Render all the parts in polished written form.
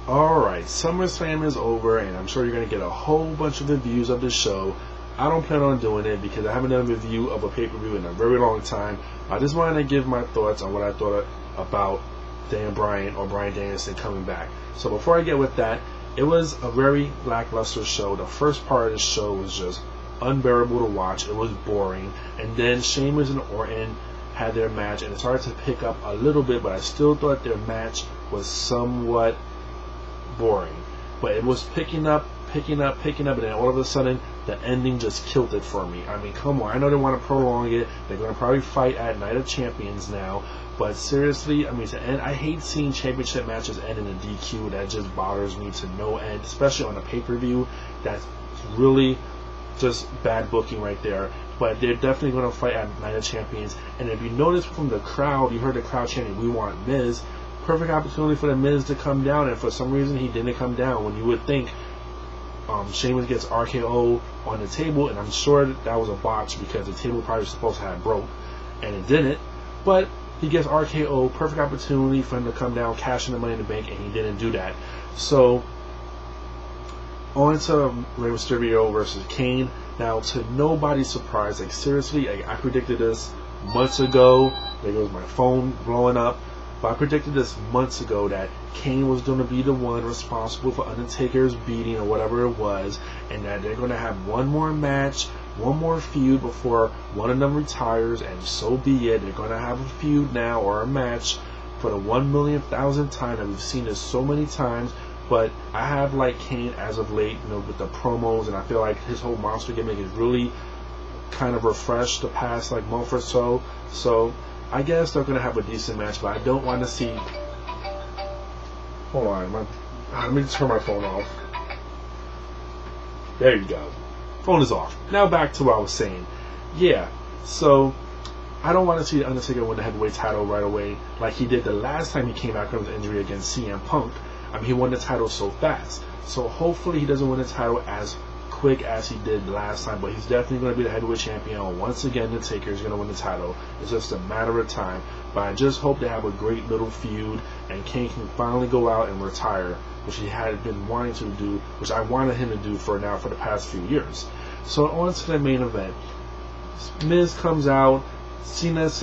Alright, SummerSlam is over, and I'm sure you're going to get a whole bunch of reviews of the show. I don't plan on doing it because I haven't done a review of a pay-per-view in a very long time. I just wanted to give my thoughts on what I thought about Bryan Danielson coming back. So before I get with that, it was a very lackluster show. The first part of the show was just unbearable to watch. It was boring. And then Sheamus and Orton had their match, and it started to pick up a little bit, but I still thought their match was somewhat boring. But it was picking up, and then all of a sudden the ending just killed it for me. I mean, come on, I know they want to prolong it. They're going to probably fight at Night of Champions now, but seriously, I mean, to end, I hate seeing championship matches end in a DQ. That just bothers me to no end, especially on a pay-per-view. That's really just bad booking right there. But they're definitely going to fight at Night of Champions. And if you notice from the crowd, you heard the crowd chanting, "We want Miz." Perfect opportunity for the Miz to come down, and for some reason he didn't come down. When you would think Sheamus gets RKO on the table, and I'm sure that was a botch because the table probably was supposed to have broke, and it didn't. But he gets RKO, perfect opportunity for him to come down, cash in the Money in the Bank, and he didn't do that. So on to Rey Mysterio versus Kane. Now, to nobody's surprise, like seriously, I predicted this months ago. There goes my phone blowing up. But I predicted this months ago that Kane was going to be the one responsible for Undertaker's beating or whatever it was, and that they're going to have one more match, one more feud before one of them retires, and so be it. They're going to have a feud now or a match for the 1,000,000th time, and we've seen this so many times. But I have liked Kane as of late, with the promos, and I feel like his whole monster gimmick is really kind of refreshed the past month or so. So I guess they're going to have a decent match, but I don't want to see... Hold on. Let me turn my phone off. There you go. Phone is off. Now back to what I was saying. Yeah, so I don't want to see the Undertaker win the heavyweight title right away like he did the last time he came back from his injury against CM Punk. I mean, he won the title so fast. So hopefully he doesn't win the title as quick as he did last time, but he's definitely going to be the heavyweight champion. Once again, the Taker is going to win the title. It's just a matter of time. But I just hope they have a great little feud, and Kane can finally go out and retire, which he had been wanting to do, which I wanted him to do for the past few years. So on to the main event. Miz comes out. As soon as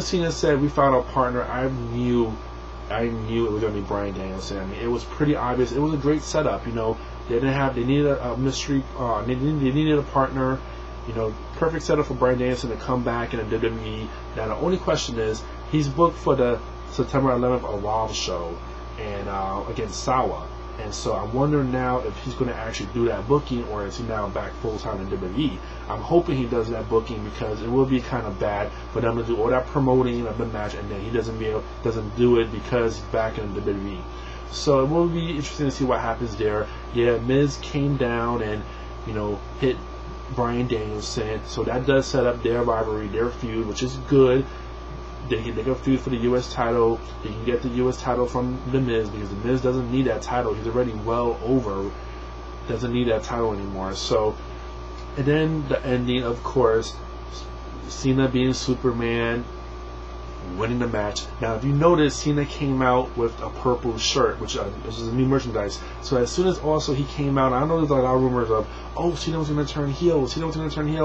Cena said we found a partner, I knew it was going to be Bryan Danielson. I mean, it was pretty obvious. It was a great setup. They needed a mystery. They needed a partner. Perfect setup for Bryan Danielson to come back in the WWE. Now the only question is, he's booked for the September 11th Evolve show and against Sawa. And so I'm wondering now if he's going to actually do that booking, or is he now back full time in WWE. I'm hoping he does that booking, because it will be kind of bad for them to do all that promoting of the match and then he doesn't do it because he's back in WWE. So it will be interesting to see what happens there. Yeah, Miz came down and hit Bryan Danielson, so that does set up their rivalry, their feud, which is good. They can feud for the U.S. title. They can get the U.S. title from The Miz, because The Miz doesn't need that title. He's already well over. Doesn't need that title anymore. So, and then the ending, of course, Cena being Superman, winning the match. Now, if you notice, Cena came out with a purple shirt, which is new merchandise. So as soon as also he came out, I know there's a lot of rumors of, Cena was going to turn heel.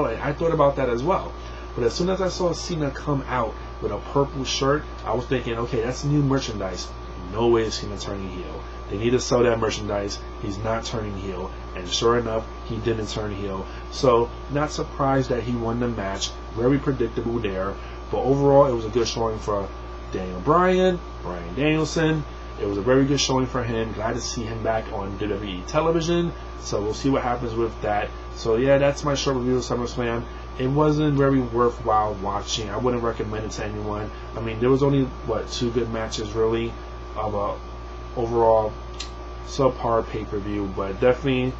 And I thought about that as well. But as soon as I saw Cena come out with a purple shirt, I was thinking, okay, that's new merchandise. No way is Cena turning heel. They need to sell that merchandise. He's not turning heel. And sure enough, he didn't turn heel. So, not surprised that he won the match. Very predictable there. But overall, it was a good showing for Bryan Danielson. It was a very good showing for him. Glad to see him back on WWE television. So we'll see what happens with that. So yeah, that's my short review of SummerSlam. It wasn't very worthwhile watching. I wouldn't recommend it to anyone. I mean, there was only, 2 good matches really of a overall subpar pay-per-view. But definitely,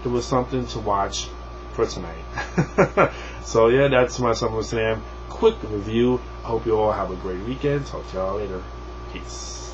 it was something to watch for tonight. So yeah, that's my SummerSlam quick review. I hope you all have a great weekend. Talk to y'all later. Peace.